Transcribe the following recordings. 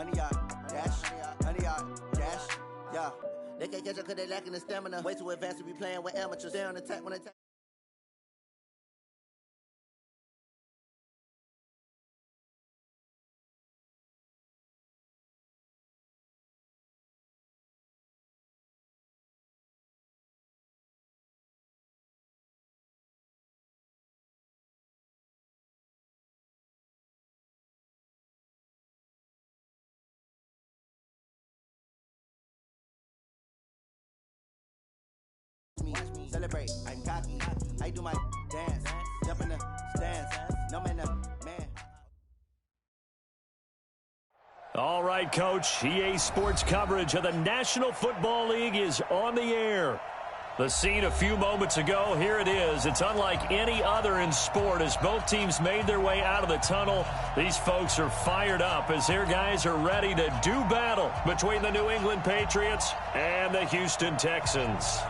100 yard dash, 100 yard dash. Yeah, they can't catch up because they lacking the stamina. Way too advanced to be playing with amateurs. Stay on attack when they attack. Celebrate, I'm cocky. I do my dance, jump in the stands. No man, man. All right, Coach. EA Sports coverage of the National Football League is on the air. The scene a few moments ago, here it is. It's unlike any other in sport as both teams made their way out of the tunnel. These folks are fired up as their guys are ready to do battle between the New England Patriots and the Houston Texans.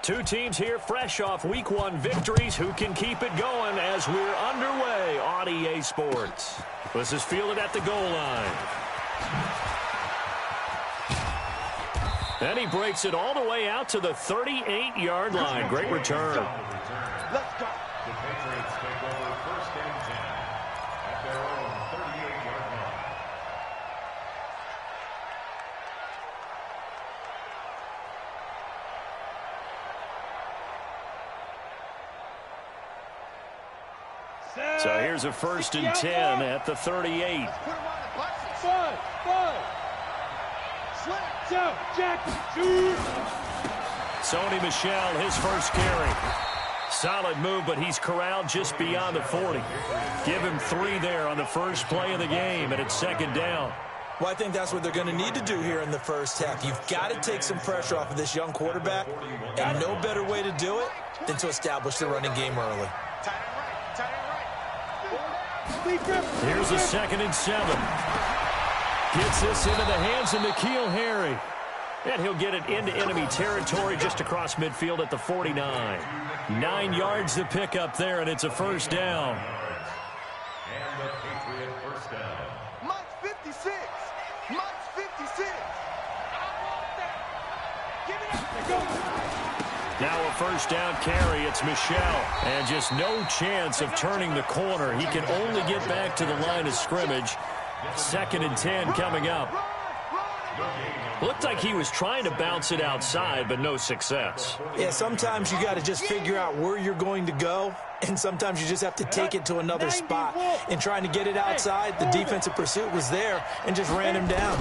Two teams here fresh off Week 1 victories. Who can keep it going as we're underway on EA Sports? This is fielded at the goal line. And he breaks it all the way out to the 38-yard line. Great return. Let's go. The Patriots take over first and 10 at their own 38-yard line. So here's a first and 10 at the 38. Sony Michel, his first carry. Solid move, but he's corralled just beyond the 40. Give him 3 there on the first play of the game, and it's second down. Well, I think that's what they're going to need to do here in the first half. You've got to take some pressure off of this young quarterback, and no better way to do it than to establish the running game early. Here's a second and 7. Gets this into the hands of N'Keal Harry. And he'll get it into enemy territory just across midfield at the 49. 9 yards to pick up there, and it's a first down. And the Patriot first down. Mike's 56. Mike's 56. I want that. Give it up. Now a first down carry. It's Michel. And just no chance of turning the corner. He can only get back to the line of scrimmage. Second and 10 coming up. Looked like he was trying to bounce it outside, but no success. Yeah, sometimes you got to just figure out where you're going to go, and sometimes you just have to take it to another spot. And trying to get it outside, the defensive pursuit was there and just ran him down.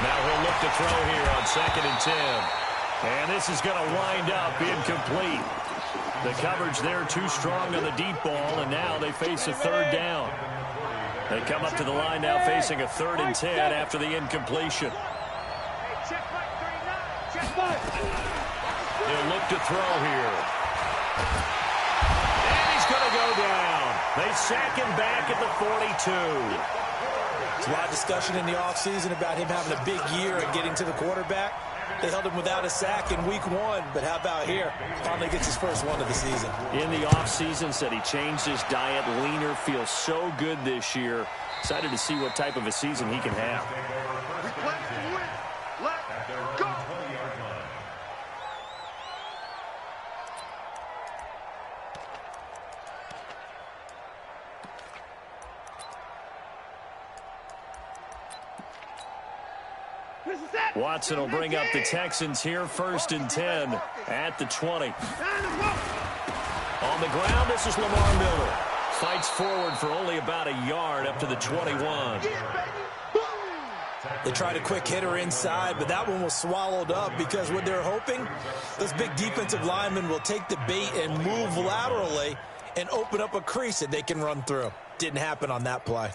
Now he'll look to throw here on second and 10. And this is going to wind up incomplete. The coverage there too strong on the deep ball, and now they face a third down. They come up to the line now facing a third and 10 after the incompletion. He'll look to throw here. And he's going to go down. They sack him back at the 42. There's a lot of discussion in the offseason about him having a big year and getting to the quarterback. They held him without a sack in week 1, but how about here? Finally gets his first one of the season. In the offseason, said he changed his diet, leaner, feels so good this year. Excited to see what type of a season he can have. Let's go. Watson will bring up the Texans here, 1st and 10 at the 20. On the ground, this is Lamar Miller. Fights forward for only about a yard up to the 21. They tried a quick hitter inside, but that one was swallowed up because what they're hoping, those big defensive linemen will take the bait and move laterally and open up a crease that they can run through. Didn't happen on that play.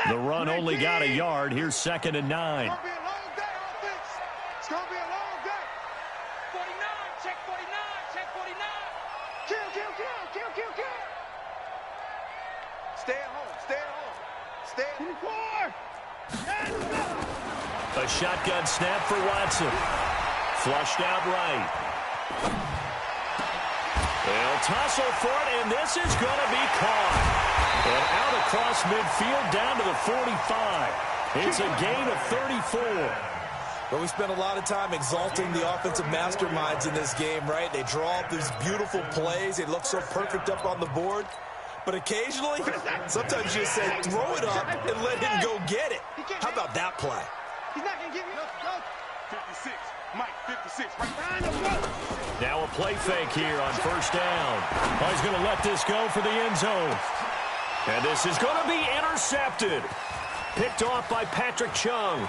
The run only got a yard. Here's 2nd and 9. It's gonna be a long day. 49, check 49, check 49. Kill. Stay at home. Stay at home. A shotgun snap for Watson. Flushed out right. They'll tussle for it, and this is going to be caught. And out across midfield down to the 45. It's a gain of 34. Well, we spent a lot of time exalting the offensive masterminds in this game, right? They draw up these beautiful plays. They look so perfect up on the board. But occasionally, sometimes you just say, throw it up and let him go get it. How about that play? He's not gonna give you 56. Mike, 56. Now a play fake here on 1st down. Oh, he's going to let this go for the end zone. And this is going to be intercepted. Picked off by Patrick Chung.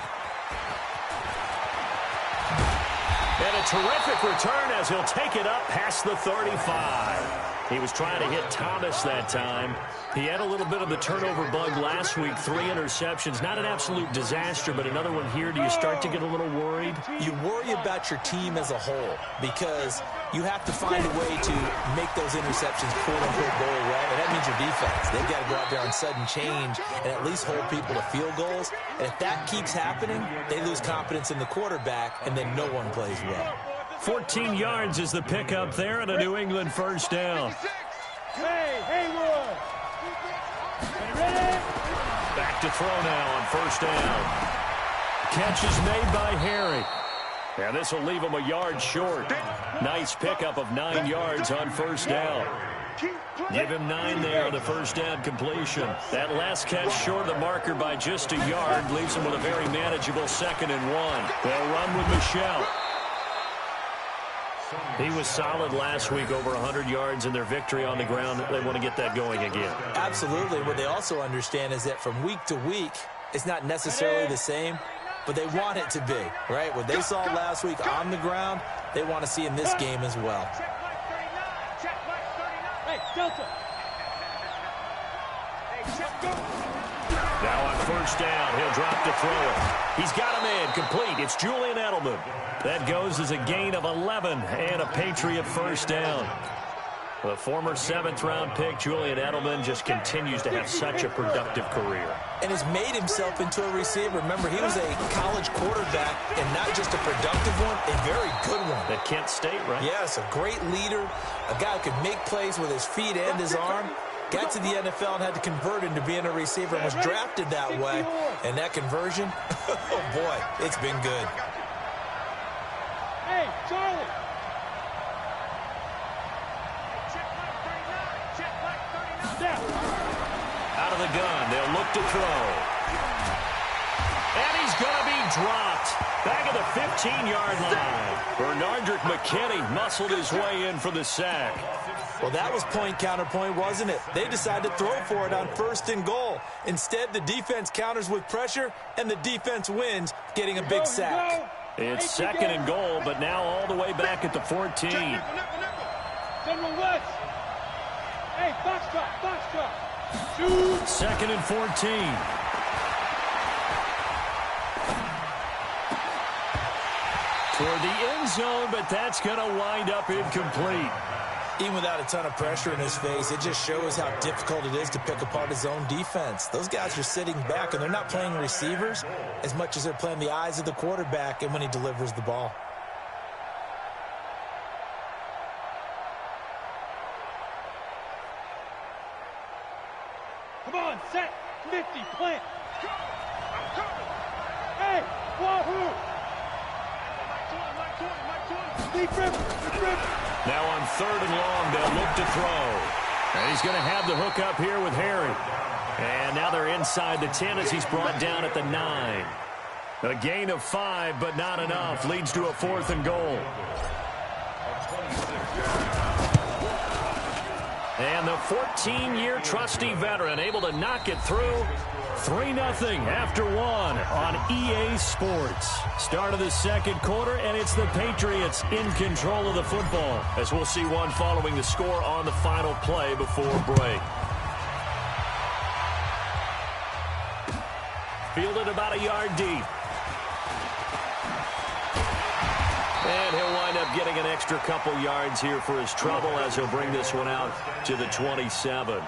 And a terrific return as he'll take it up past the 35. He was trying to hit Thomas that time. He had a little bit of the turnover bug last week. 3 interceptions. Not an absolute disaster, but another one here. Do you start to get a little worried? You worry about your team as a whole because you have to find a way to make those interceptions quote-unquote go away, and that means your defense. They've got to go out there on sudden change and at least hold people to field goals. And if that keeps happening, they lose confidence in the quarterback, and then no one plays well. 14 yards is the pickup there and a New England 1st down. Hey, Haywood. Ready? Back to throw now on 1st down. Catch is made by Harry. And this will leave him a yard short. Nice pickup of 9 yards on 1st down. Give him 9 there on the 1st down completion. That last catch short of the marker by just a yard leaves him with a very manageable 2nd and 1. They'll run with Michel. He was solid last week, over 100 yards in their victory on the ground. They want to get that going again. Absolutely. What they also understand is that from week to week, it's not necessarily the same, but they want it to be, right? What they saw last week on the ground, they want to see in this game as well. Hey, Delta. Now on 1st down, he'll drop to throw it. He's got a man complete. It's Julian Edelman. That goes as a gain of 11 and a Patriot 1st down. The former 7th-round pick, Julian Edelman, just continues to have such a productive career. And has made himself into a receiver. Remember, he was a college quarterback, and not just a productive one, a very good one. At Kent State, right? Yes, a great leader, a guy who could make plays with his feet and his arm. Got to the NFL and had to convert into being a receiver and was drafted that way. And that conversion, oh boy, it's been good. Hey, Charlie. Out of the gun, they'll look to throw. And he's going to be dropped. Back at the 15-yard line. Bernardrick McKinney muscled his way in for the sack. Well, that was point counterpoint, wasn't it? They decided to throw for it on 1st and goal. Instead, the defense counters with pressure, and the defense wins, getting a big sack. It's 2nd and goal, but now all the way back at the 14. General West. Hey, foxtrot. Shoot. 2nd and 14. Toward the end zone, but that's going to wind up incomplete. Even without a ton of pressure in his face, it just shows how difficult it is to pick apart his own defense. Those guys are sitting back, and they're not playing receivers as much as they're playing the eyes of the quarterback and when he delivers the ball. Come on, set. 50, plant. I'm coming. Hey, Wahoo. Deep rip. Now on 3rd and long, they'll look to throw. And he's going to have the hook up here with Harry. And now they're inside the 10 as he's brought down at the 9. A gain of 5, but not enough. Leads to a 4th and goal. And the 14-year trusty veteran able to knock it through. 3-0 after 1 on EA Sports. Start of the second quarter, and it's the Patriots in control of the football, as we'll see one following the score on the final play before break. Fielded about a yard deep. And he'll wind up getting an extra couple yards here for his trouble as he'll bring this one out to the 27.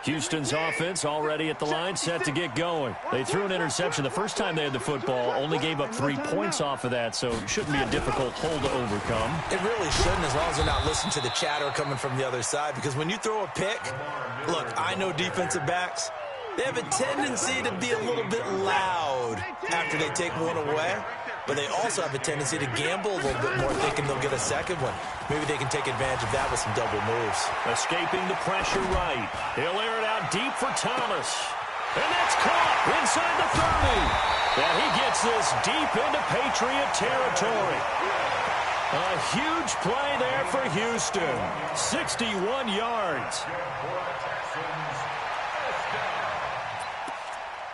Houston's offense already at the line, set to get going. They threw an interception the first time they had the football, only gave up 3 points off of that, so it shouldn't be a difficult hole to overcome. It really shouldn't, as long as they're not listening to the chatter coming from the other side, because when you throw a pick, look, I know defensive backs, they have a tendency to be a little bit loud after they take one away. But they also have a tendency to gamble a little bit more, thinking they'll get a second one. Maybe they can take advantage of that with some double moves. Escaping the pressure right. He'll air it out deep for Thomas. And that's caught inside the 30. And he gets this deep into Patriot territory. A huge play there for Houston. 61 yards.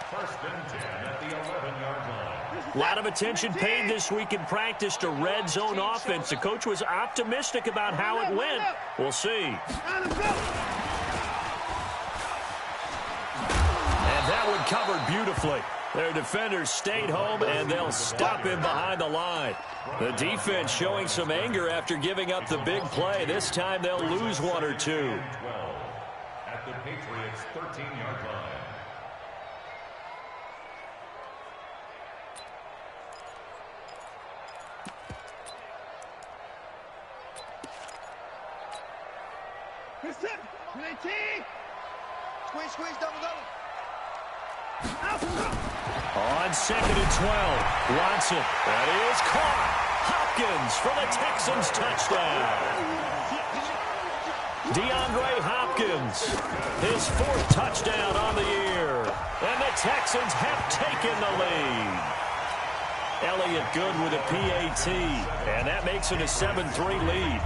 First and 10 at the 11-yard line. A lot of attention paid this week in practice to red zone offense. The coach was optimistic about how it went. We'll see. And that one covered beautifully. Their defenders stayed home, and they'll stop him behind the line. The defense showing some anger after giving up the big play. This time they'll lose 1 or 2. 12 at the Patriots' 13-yard line. Squeeze, double. On 2nd and 12, Watson. That is caught. Hopkins for the Texans touchdown. DeAndre Hopkins, his 4th touchdown on the year. And the Texans have taken the lead. Elliott Good with a PAT. And that makes it a 7-3 lead.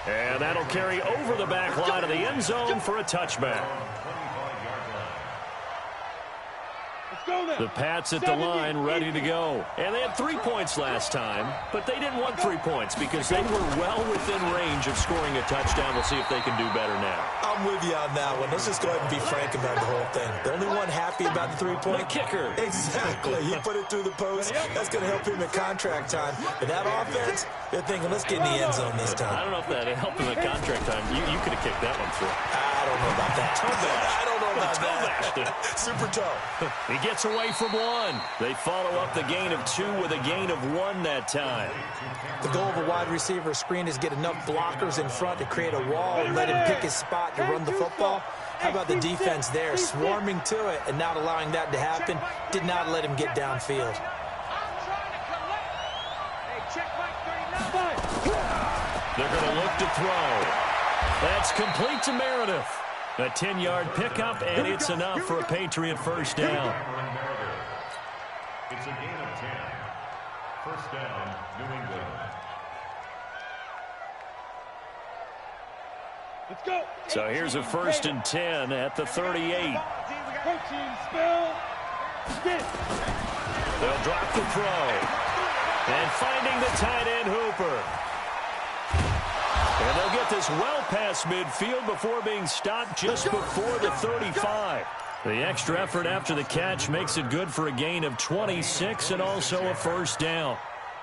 And that'll carry over the back line of the end zone for a touchback. The Pats at the line ready to go. And they had 3 points last time, but they didn't want 3 points because they were well within range of scoring a touchdown. We'll see if they can do better now. I'm with you on that one. Let's just go ahead and be frank about the whole thing. The only one happy about the 3-point? The kicker. Exactly. He put it through the post. That's going to help him at contract time. But that offense, they're thinking, let's get in the end zone this time. I don't know if that helped him at contract time. You could have kicked that one through. I don't know about that. I don't know about that. Super toe. He gets away from 1. They follow up the gain of 2 with a gain of 1 that time. The goal of a wide receiver screen is get enough blockers in front to create a wall and let him pick his spot to run the football. How about the defense there, swarming to it and not allowing that to happen? Did not let him get downfield. They're going to look to throw. That's complete to Meredith. A 10-yard pickup, and it's enough for a Patriot first down. It's a gain of 10. First down, New England. Let's go. So here's a 1st and 10 at the 38. They'll drop the throw. And finding the tight end, Hooper. And they'll get this well past midfield before being stopped just before the 35. The extra effort after the catch makes it good for a gain of 26 and also a first down.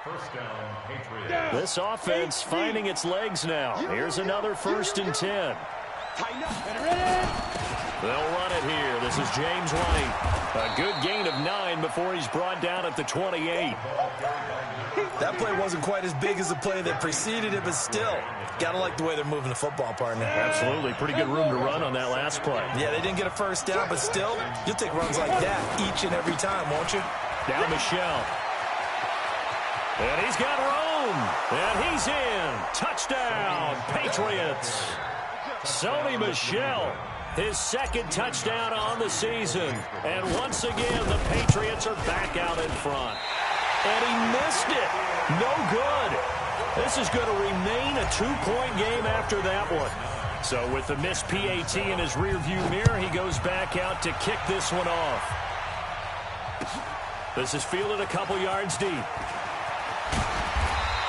First down, Patriots. This offense finding its legs now. Here's another 1st and 10. They'll run it here. This is James White. A good gain of 9 before he's brought down at the 28. That play wasn't quite as big as the play that preceded it, but still, gotta like the way they're moving the football, partner. Absolutely. Pretty good room to run on that last play. Yeah, they didn't get a first down, but still, you'll take runs like that each and every time, won't you? Now Michelle. And he's got room. And he's in. Touchdown, Patriots. Sony Michel, his second touchdown on the season. And once again, the Patriots are back out in front. And he missed it. No good. This is going to remain a 2-point game after that one. So with the missed PAT in his rearview mirror, he goes back out to kick this one off. This is fielded a couple yards deep.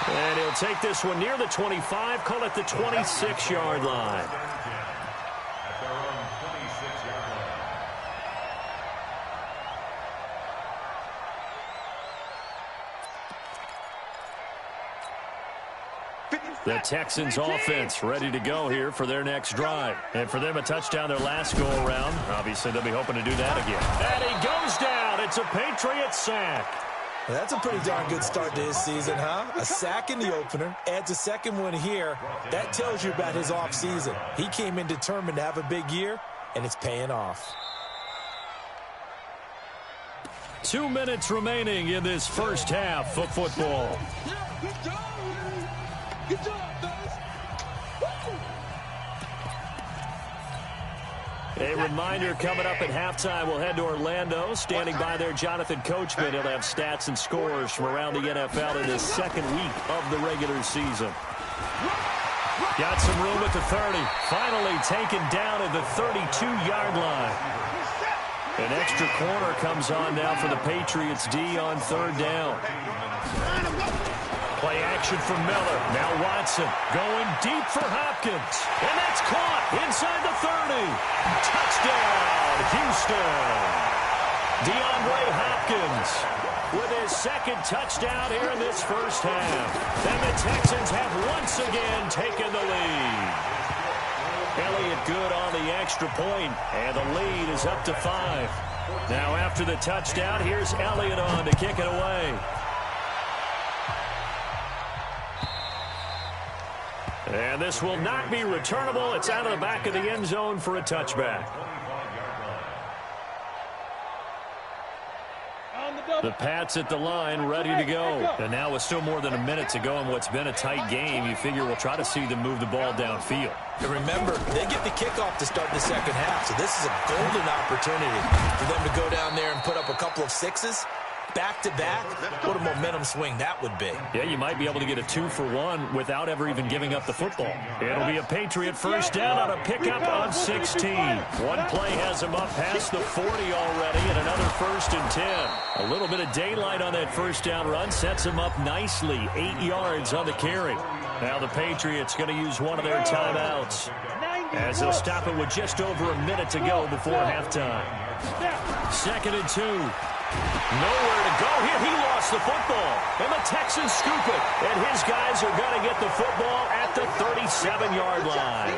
And he'll take this one near the 25, call it the 26-yard line. At their own 26-yard line. The Texans offense ready to go here for their next drive. And for them, a touchdown their last go-around. Obviously, they'll be hoping to do that again. And he goes down. It's a Patriot sack. Well, that's a pretty darn good start to his season, huh? A sack in the opener, adds a second one here. That tells you about his offseason. He came in determined to have a big year, and it's paying off. 2 minutes remaining in this first half of football. Good job, Good job, fellas. A reminder coming up at halftime, we'll head to Orlando. Standing by there, Jonathan Coachman. He'll have stats and scores from around the NFL in his second week of the regular season. Got some room at the 30. Finally taken down at the 32-yard line. An extra corner comes on now for the Patriots D on third down. Play action from Miller. Now Watson going deep for Hopkins. And that's caught inside the 30. Touchdown, Houston. DeAndre Hopkins with his second touchdown here in this first half. And the Texans have once again taken the lead. Elliott good on the extra point, and the lead is up to 5. Now after the touchdown, here's Elliott on to kick it away. And this will not be returnable. It's out of the back of the end zone for a touchback. The Pats at the line, ready to go. And now with still more than a minute to go in what's been a tight game, you figure we'll try to see them move the ball downfield. And remember, they get the kickoff to start the second half, so this is a golden opportunity for them to go down there and put up a couple of sixes. Back-to-back, what a momentum swing that would be. Yeah, you might be able to get a 2-for-1 without ever even giving up the football. It'll be a Patriot first down on a pickup on 16. One play has him up past the 40 already, and another 1st and 10. A little bit of daylight on that first down run sets him up nicely. 8 yards on the carry. Now the Patriots going to use one of their timeouts, as they'll stop it with just over a minute to go before halftime. 2nd and 2. Nowhere to go here. He lost the football. And the Texans scoop it. And his guys are going to get the football at the 37-yard line.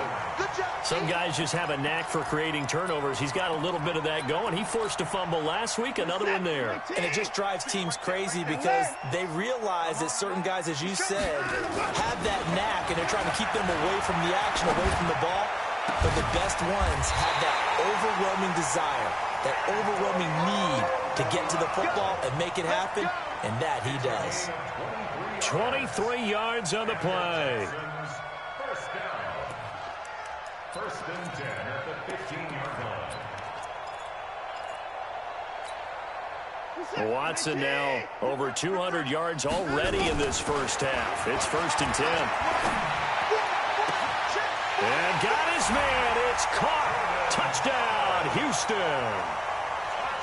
Some guys just have a knack for creating turnovers. He's got a little bit of that going. He forced a fumble last week. Another one there. And it just drives teams crazy because they realize that certain guys, as you said, have that knack, and they're trying to keep them away from the action, away from the ball. But the best ones have that overwhelming desire, that overwhelming need to get to the football and make it happen, and that he does. 23 yards on the play. First down. 1st and 10 at the 15-yard line. Watson now over 200 yards already in this first half. It's 1st and 10. And got his man. It's caught. Touchdown, Houston.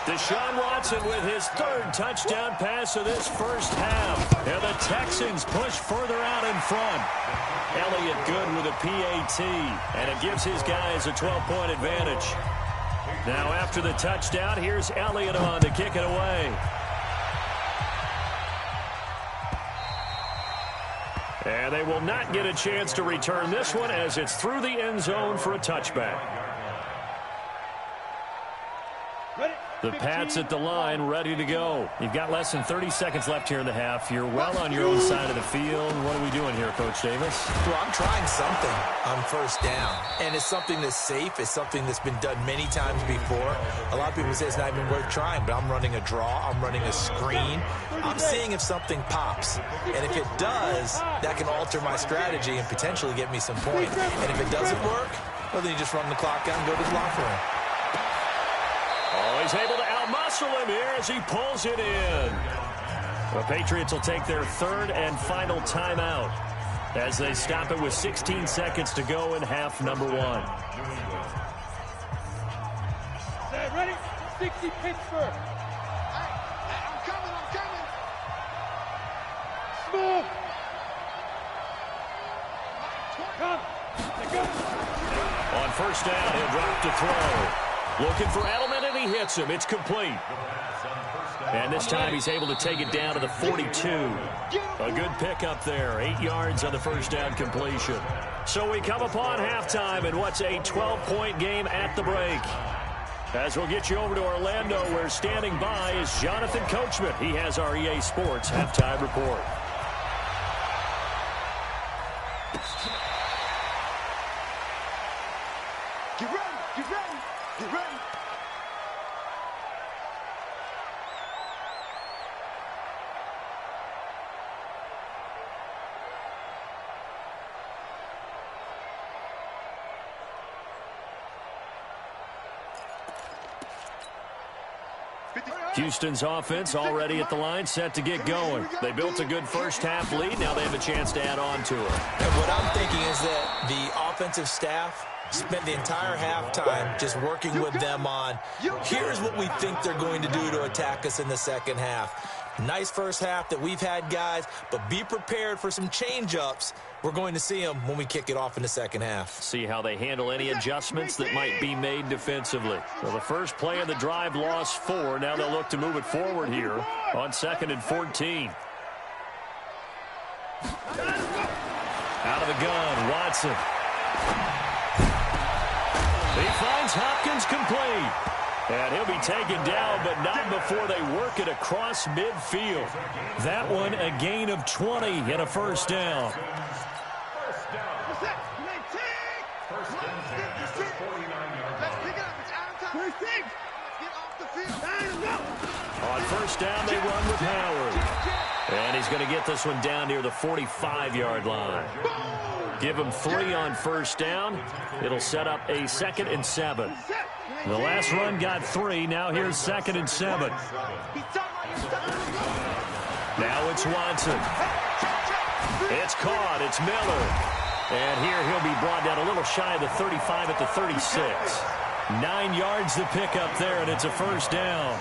Deshaun Watson with his 3rd touchdown pass of this first half. And the Texans push further out in front. Elliott good with a PAT. And it gives his guys a 12-point advantage. Now after the touchdown, here's Elliott on to kick it away. And they will not get a chance to return this one as it's through the end zone for a touchback. The Pats at the line, ready to go. You've got less than 30 seconds left here in the half. You're well on your own side of the field. What are we doing here, Coach Davis? Well, I'm trying something on first down, and it's something that's safe. It's something that's been done many times before. A lot of people say it's not even worth trying, but I'm running a draw. I'm running a screen. I'm seeing if something pops, and if it does, that can alter my strategy and potentially get me some points. And if it doesn't work, well, then you just run the clock out and go to the locker room. Oh, he's able to outmuscle him here as he pulls it in. The Patriots will take their third and final timeout as they stop it with 16 seconds to go in half number one. Ready? 60 Pittsburgh. I'm coming. Smooth. Come. On first down, he'll drop to throw. Looking for Edelman, and he hits him. It's complete. And this time he's able to take it down to the 42. A good pickup there. 8 yards on the first down completion. So we come upon halftime in what's a 12-point game at the break. As we'll get you over to Orlando, where standing by is Jonathan Coachman. He has our EA Sports halftime report. Get ready. Houston's offense already at the line, set to get going. They built a good first-half lead. Now they have a chance to add on to it. And what I'm thinking is that the offensive staff spent the entire halftime just working with them on, here's what we think they're going to do to attack us in the second half. Nice first half that we've had, guys, but be prepared for some change-ups. We're going to see them when we kick it off in the second half. See how they handle any adjustments that might be made defensively. So the first play of the drive lost 4. Now they'll look to move it forward here on 2nd and 14. Out of the gun, Watson. He finds Hopkins complete. And he'll be taken down, but not before they work it across midfield. That one a gain of 20 and a first down. On first down, they run with Howard. And he's going to get this one down near the 45-yard line. Give him 3 on first down. It'll set up a 2nd and 7. The last run got 3. Now here's 2nd and 7. Now it's Watson. It's caught. It's Miller. And here he'll be brought down a little shy of the 35 at the 36. 9 yards to pick up there, and it's a first down.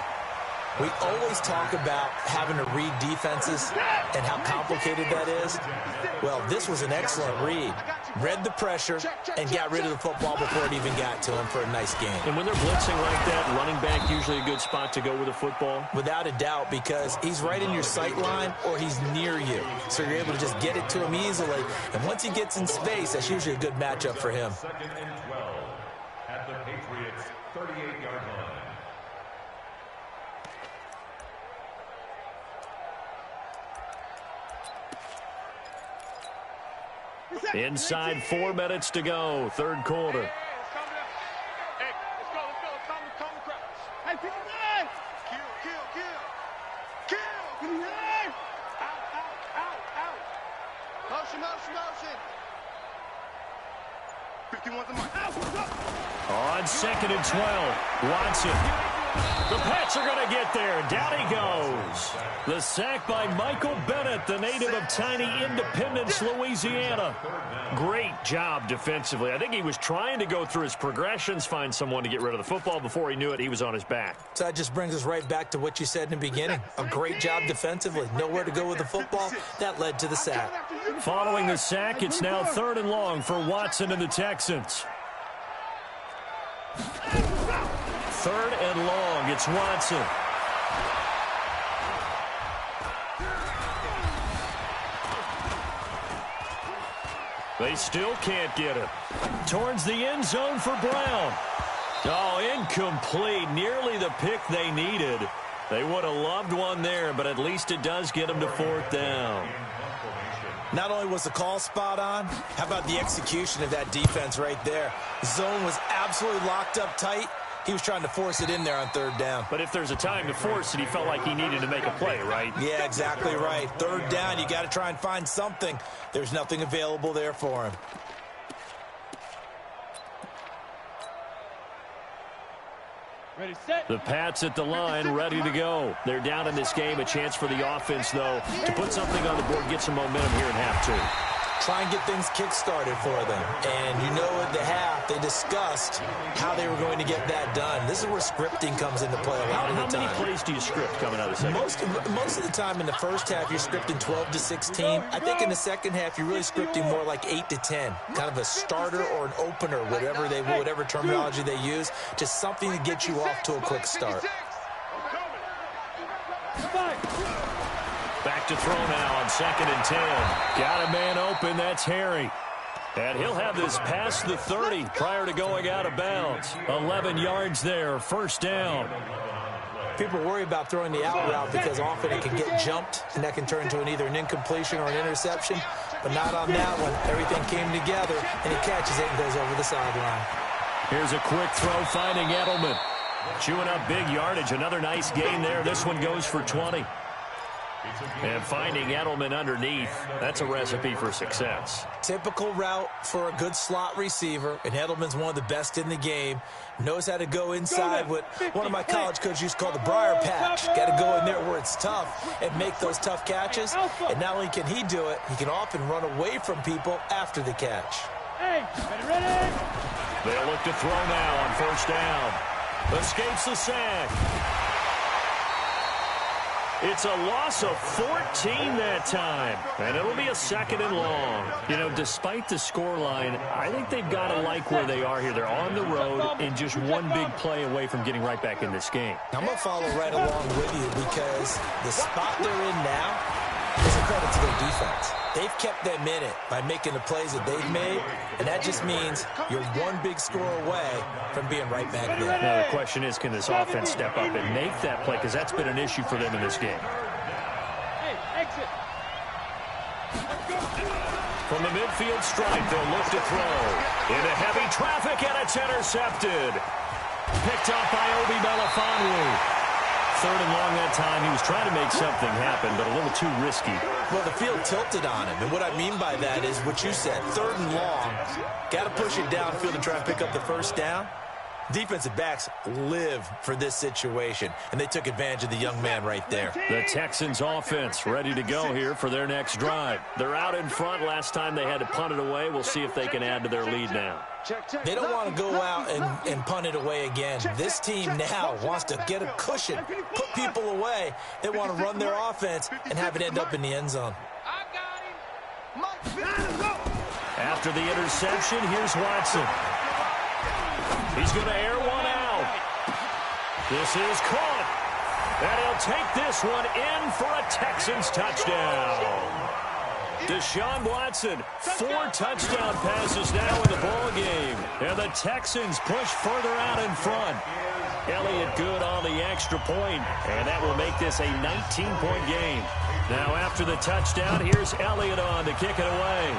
We always talk about having to read defenses and how complicated that is. Well, this was an excellent read. Read the pressure and got rid of the football before it even got to him for a nice game. And when they're blitzing like that, running back usually a good spot to go with the football? Without a doubt, because he's right in your sight line or he's near you. So you're able to just get it to him easily. And once he gets in space, that's usually a good matchup for him. 2nd and 12 at the Patriots' 38-yard line. Inside 4 minutes to go, third quarter. Hey, let's go. Come. Hey, pick it up. Kill. Out. Motion. 51's the mark. On 2nd and 12, Watson. The Pats are going to get there. Down he goes. The sack by Michael Bennett, the native of tiny Independence, Louisiana. Great job defensively. I think he was trying to go through his progressions, find someone to get rid of the football. Before he knew it, he was on his back. So that just brings us right back to what you said in the beginning. A great job defensively. Nowhere to go with the football. That led to the sack. Following the sack, it's now 3rd and long for Watson and the Texans. 3rd and long, it's Watson. They still can't get it. Towards the end zone for Brown. Oh, incomplete. Nearly the pick they needed. They would have loved one there, but at least it does get them to 4th down. Not only was the call spot on, how about the execution of that defense right there? The zone was absolutely locked up tight. He was trying to force it in there on 3rd down. But if there's a time to force it, he felt like he needed to make a play, right? Yeah, exactly right. 3rd down, you got to try and find something. There's nothing available there for him. Ready, set. The Pats at the line, ready to go. They're down in this game. A chance for the offense, though, to put something on the board, get some momentum here in half 2. Try and get things kick-started for them. And you know at the half, they discussed how they were going to get that done. This is where scripting comes into play a lot of the time. How many plays do you script coming out of the second? Most of the time in the first half, you're scripting 12 to 16. I think in the second half, you're really scripting more like 8 to 10. Kind of a starter or an opener, whatever terminology they use, just something to get you off to a quick start. Back to throw now on 2nd and 10. Got a man open. That's Harry. And he'll have this past the 30 prior to going out of bounds. 11 yards there. 1st down. People worry about throwing the out route because often it can get jumped, and that can turn into either an incompletion or an interception. But not on that one. Everything came together, and he catches it and goes over the sideline. Here's a quick throw finding Edelman. Chewing up big yardage. Another nice gain there. This one goes for 20. And finding Edelman underneath, that's a recipe for success. Typical route for a good slot receiver, and Edelman's one of the best in the game. Knows how to go inside what one of my college coaches used to call the briar patch. Got to go in there where it's tough and make those tough catches. And not only can he do it, he can often run away from people after the catch. Hey, ready? They'll look to throw now on 1st down. Escapes the sack. It's a loss of 14 that time, and it'll be a 2nd and long. You know, despite the scoreline, I think they've got to like where they are here. They're on the road and just one big play away from getting right back in this game. I'm going to follow right along with you because the spot they're in now is a credit to their defense. They've kept them in it by making the plays that they've made, and that just means you're one big score away from being right back there. Now, the question is, can this offense step up and make that play? Because that's been an issue for them in this game. Hey, exit. From the midfield stripe, they'll look to throw. Into heavy traffic, and it's intercepted. Picked up by Obi Melifonwu. 3rd and long that time. He was trying to make something happen, but a little too risky. Well, the field tilted on him, and what I mean by that is what you said, 3rd and long. Got to push it downfield to try and pick up the 1st down. Defensive backs live for this situation, and they took advantage of the young man right there. The Texans offense ready to go here for their next drive. They're out in front. Last time they had to punt it away. We'll see if they can add to their lead now. They don't want to go out and punt it away again. This team now wants to get a cushion, put people away. They want to run their offense and have it end up in the end zone. After the interception, here's Watson. He's going to air one out. This is caught. And he'll take this one in for a Texans touchdown. Deshaun Watson, 4 touchdown passes now in the ballgame. And the Texans push further out in front. Elliott good on the extra point, and that will make this a 19-point game. Now after the touchdown, here's Elliott on to kick it away.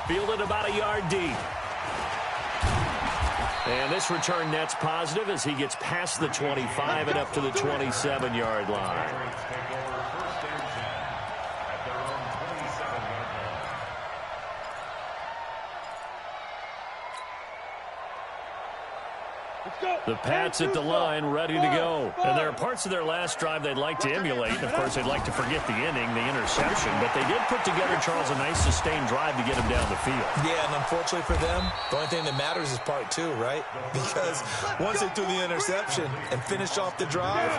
Fielded about a yard deep. And this return net's positive as he gets past the 25 and up to the 27-yard line. The Pats at the line, ready to go. And there are parts of their last drive they'd like to emulate. And, of course, they'd like to forget the inning, the interception. But they did put together, Charles, a nice sustained drive to get him down the field. Yeah, and unfortunately for them, the only thing that matters is part 2, right? Because once they threw the interception and finished off the drive,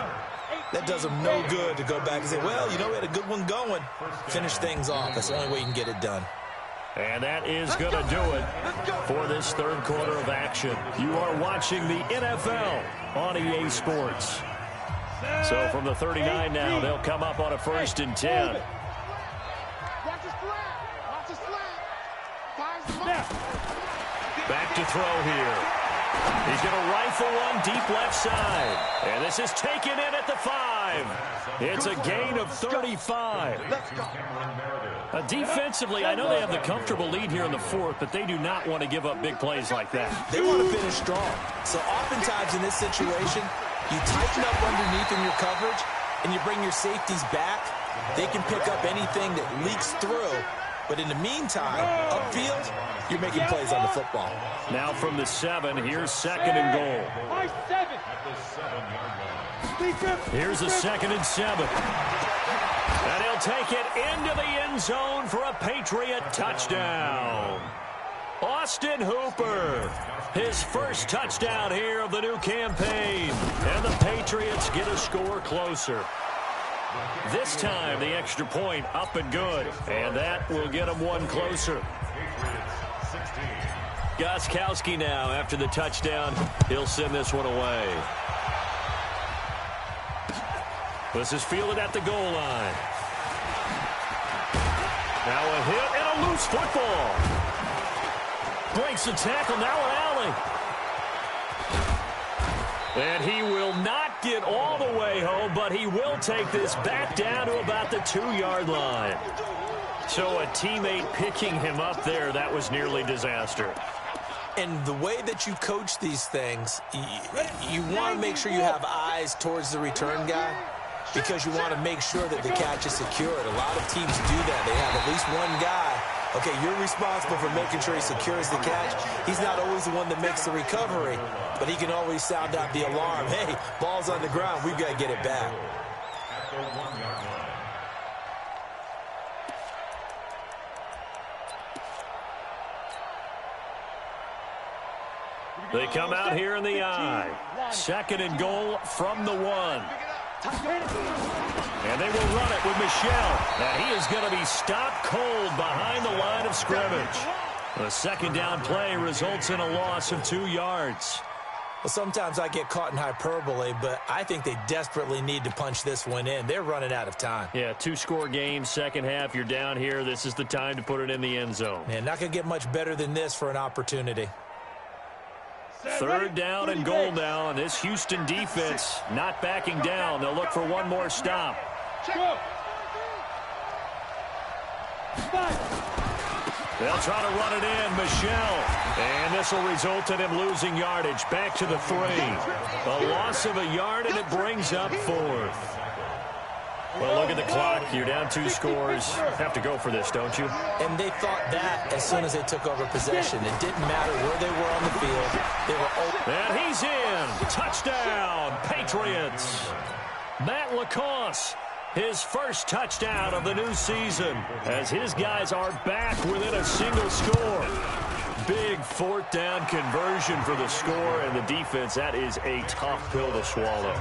that does them no good to go back and say, well, you know, we had a good one going. Finish things off. That's the only way you can get it done. And that is going to do it for this 3rd quarter of action. You are watching the NFL on EA Sports. So from the 39 now, they'll come up on a 1st and 10. Watch the slap. Watch the slap. Fires the Back to throw here. He's going to rifle one deep left side. And this is taken in at the 5. It's a gain of 35. Defensively, I know they have the comfortable lead here in the 4th, but they do not want to give up big plays like that. They want to finish strong. So oftentimes in this situation, you tighten up underneath in your coverage, and you bring your safeties back. They can pick up anything that leaks through. But in the meantime, upfield, you're making plays on the football. Now from the 7, here's 2nd and goal. Here's a 2nd and 7. And he'll take it into the end zone for a Patriot touchdown. Austin Hooper, his first touchdown here of the new campaign. And the Patriots get a score closer. This time, the extra point up and good. And that will get them one closer. Gostkowski now, after the touchdown, he'll send this one away. This is fielded at the goal line. Now a hit and a loose football. Breaks the tackle, now an alley. And he will not get all the way home, but he will take this back down to about the 2-yard line. So a teammate picking him up there, that was nearly disaster. And the way that you coach these things, you want to make sure you have eyes towards the return guy, because you want to make sure that the catch is secured. A lot of teams do that. They have at least one guy. Okay, you're responsible for making sure he secures the catch. He's not always the one that makes the recovery, but he can always sound out the alarm. Hey, ball's on the ground. We've got to get it back. At the 1-yard line. They come out here in the I. 2nd and goal from the 1. And they will run it with Michel. And he is going to be stopped cold behind the line of scrimmage. The 2nd down play results in a loss of 2 yards. Well, sometimes I get caught in hyperbole, but I think they desperately need to punch this one in. They're running out of time. Yeah, 2-score game, second half. You're down here. This is the time to put it in the end zone. Man, not going to get much better than this for an opportunity. 3rd down and goal now, and this Houston defense not backing down. They'll look for one more stop. They'll try to run it in, Michel. And this will result in him losing yardage. Back to the 3. A loss of a yard, and it brings up 4th. Well, look at the clock. You're down 2 scores. Have to go for this, don't you? And they thought that as soon as they took over possession. It didn't matter where they were on the field. They were open. And he's in. Touchdown, Patriots. Matt LaCosse, his first touchdown of the new season, as his guys are back within a single score. Big 4th down conversion for the score, and the defense, that is a tough pill to swallow.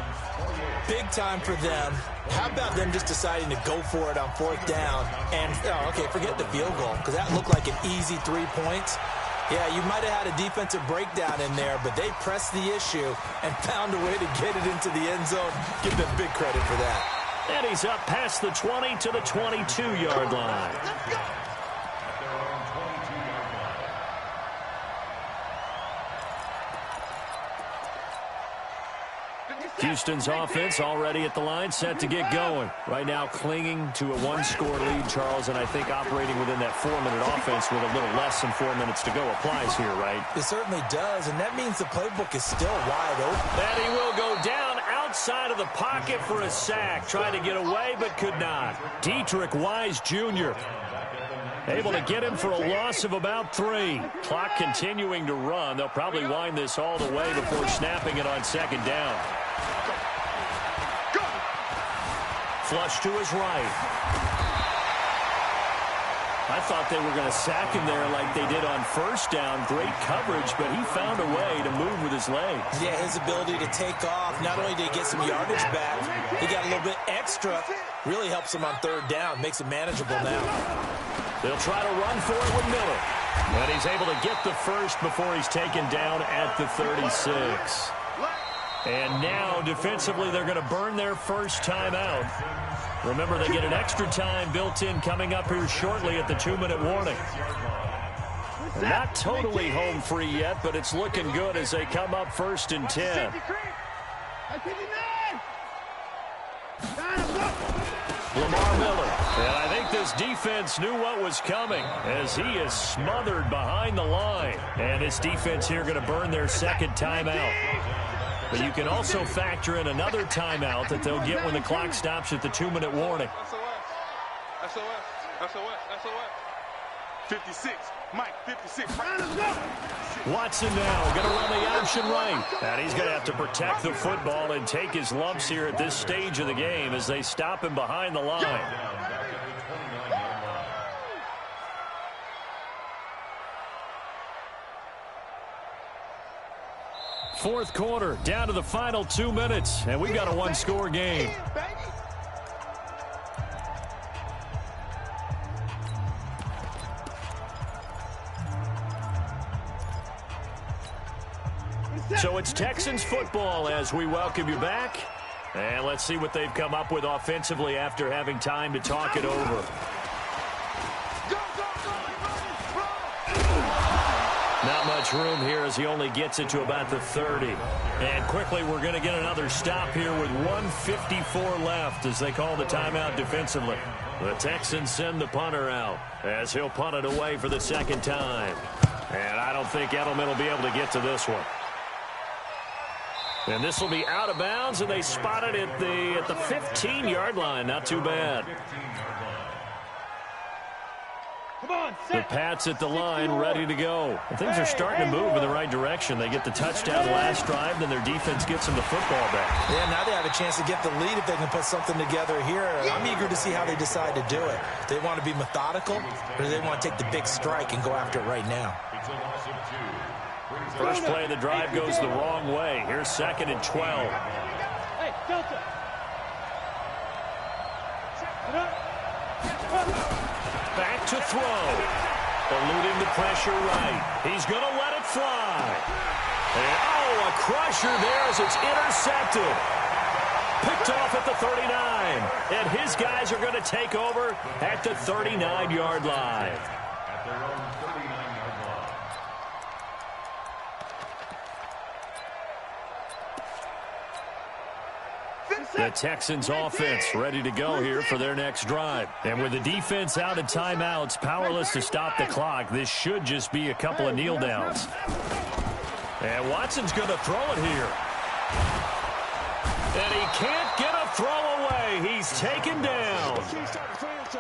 Big time for them. How about them just deciding to go for it on 4th down? And, okay, forget the field goal, because that looked like an easy 3 points. Yeah, you might have had a defensive breakdown in there, but they pressed the issue and found a way to get it into the end zone. Give them big credit for that. And he's up past the 20 to the 22-yard line. Houston's offense already at the line, set to get going. Right now clinging to a 1-score lead, Charles, and I think operating within that 4-minute offense with a little less than 4 minutes to go applies here, right? It certainly does, and that means the playbook is still wide open. And he will go down outside of the pocket for a sack. Tried to get away, but could not. Dietrich Wise Jr. able to get him for a loss of about 3. Clock continuing to run. They'll probably wind this all the way before snapping it on 2nd down. Flush to his right. I thought they were going to sack him there like they did on 1st down. Great coverage, but he found a way to move with his legs. Yeah, his ability to take off. Not only did he get some yardage back, he got a little bit extra. Really helps him on 3rd down. Makes it manageable now. They'll try to run for it with Miller. And he's able to get the first before he's taken down at the 36. And now, defensively, they're going to burn their first timeout. Remember, they get an extra time built in coming up here shortly at the 2-minute warning. Not totally home free yet, but it's looking good as they come up 1st and 10. Lamar Miller. And I think this defense knew what was coming as he is smothered behind the line. And this defense here going to burn their second timeout. But you can also factor in another timeout that they'll get when the clock stops at the 2-minute warning. SOS. 56. Mike, 56. Watson now going to run the option right. And he's going to have to protect the football and take his lumps here at this stage of the game as they stop him behind the line. Fourth quarter, down to the final 2 minutes, and we've got a one-score game. So it's Texans football as we welcome you back. And let's see what they've come up with offensively after having time to talk it over. Not much room here as he only gets it to about the 30. And quickly we're going to get another stop here with 1:54 left as they call the timeout defensively. The Texans send the punter out as he'll punt it away for the second time. And I don't think Edelman will be able to get to this one. And this will be out of bounds, and they spot it at the 15-yard line. Not too bad. The Pats at the line, ready to go. And things are starting to move in the right direction. They get the touchdown last drive, then their defense gets them the football back. Yeah, now they have a chance to get the lead if they can put something together here. I'm eager to see how they decide to do it. Do they want to be methodical, or do they want to take the big strike and go after it right now? First play of the drive goes the wrong way. Here's 2nd and 12. Hey, Delta. Back to throw. Eluding the pressure right. He's going to let it fly. And, oh, a crusher there as it's intercepted. Picked off at the 39. And his guys are going to take over at the 39-yard line. At their own 39-yard line. The Texans offense ready to go here for their next drive. And with the defense out of timeouts, powerless to stop the clock, this should just be a couple of kneel downs. And Watson's going to throw it here. And he can't get a throw away. He's taken down.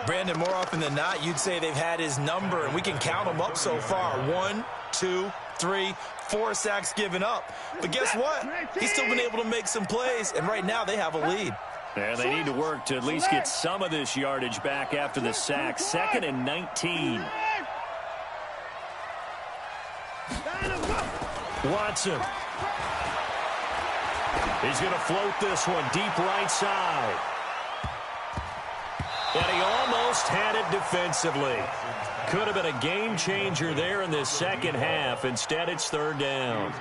Brandon, more often than not, you'd say they've had his number, and we can count them up so far. 1, 2, 3, 4 sacks given up. But guess what? He's still been able to make some plays, and right now they have a lead. And they need to work to at least get some of this yardage back after the sack. 2nd and 19. Watson. He's going to float this one deep right side. And he almost had it defensively. Could have been a game changer there in this second half. Instead, it's 3rd down.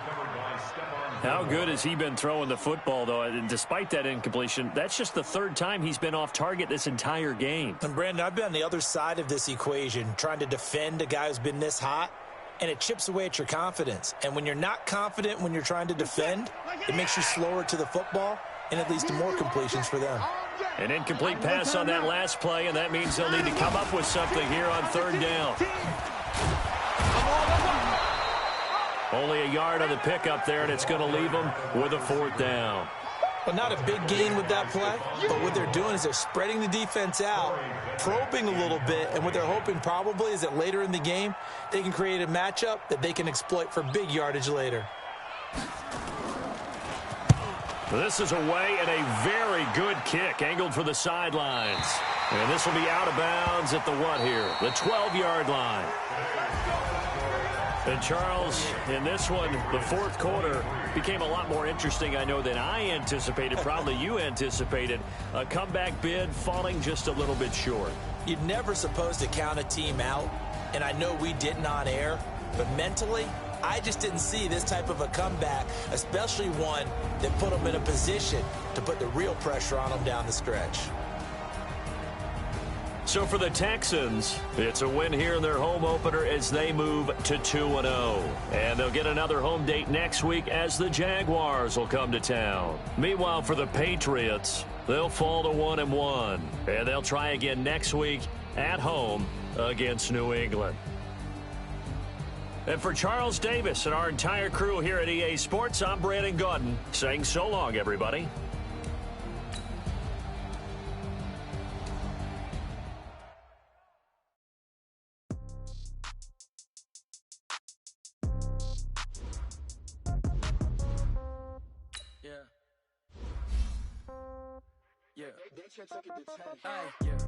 How good has he been throwing the football, though? And despite that incompletion, that's just the 3rd time he's been off target this entire game. And, Brandon, I've been on the other side of this equation, trying to defend a guy who's been this hot, and it chips away at your confidence. And when you're not confident when you're trying to defend, it makes you slower to the football, and it leads to more completions for them. An incomplete pass on that last play, and that means they'll need to come up with something here on 3rd down. Only a yard on the pickup there, and it's going to leave them with a 4th down. Well, not a big gain with that play, but what they're doing is they're spreading the defense out, probing a little bit, and what they're hoping probably is that later in the game, they can create a matchup that they can exploit for big yardage later. This is away and a very good kick, angled for the sidelines. And this will be out of bounds at the what here? The 12-yard line. And Charles, in this one, the 4th quarter became a lot more interesting, I know, than I anticipated. Probably you anticipated. A comeback bid falling just a little bit short. You're never supposed to count a team out, and I know we didn't on air, but mentally, I just didn't see this type of a comeback, especially one that put them in a position to put the real pressure on them down the stretch. So for the Texans, it's a win here in their home opener as they move to 2-0. And they'll get another home date next week as the Jaguars will come to town. Meanwhile, for the Patriots, they'll fall to 1-1. And they'll try again next week at home against New England. And for Charles Davis and our entire crew here at EA Sports, I'm Brandon Gaudin saying so long, everybody. Yeah. Yeah. Yeah.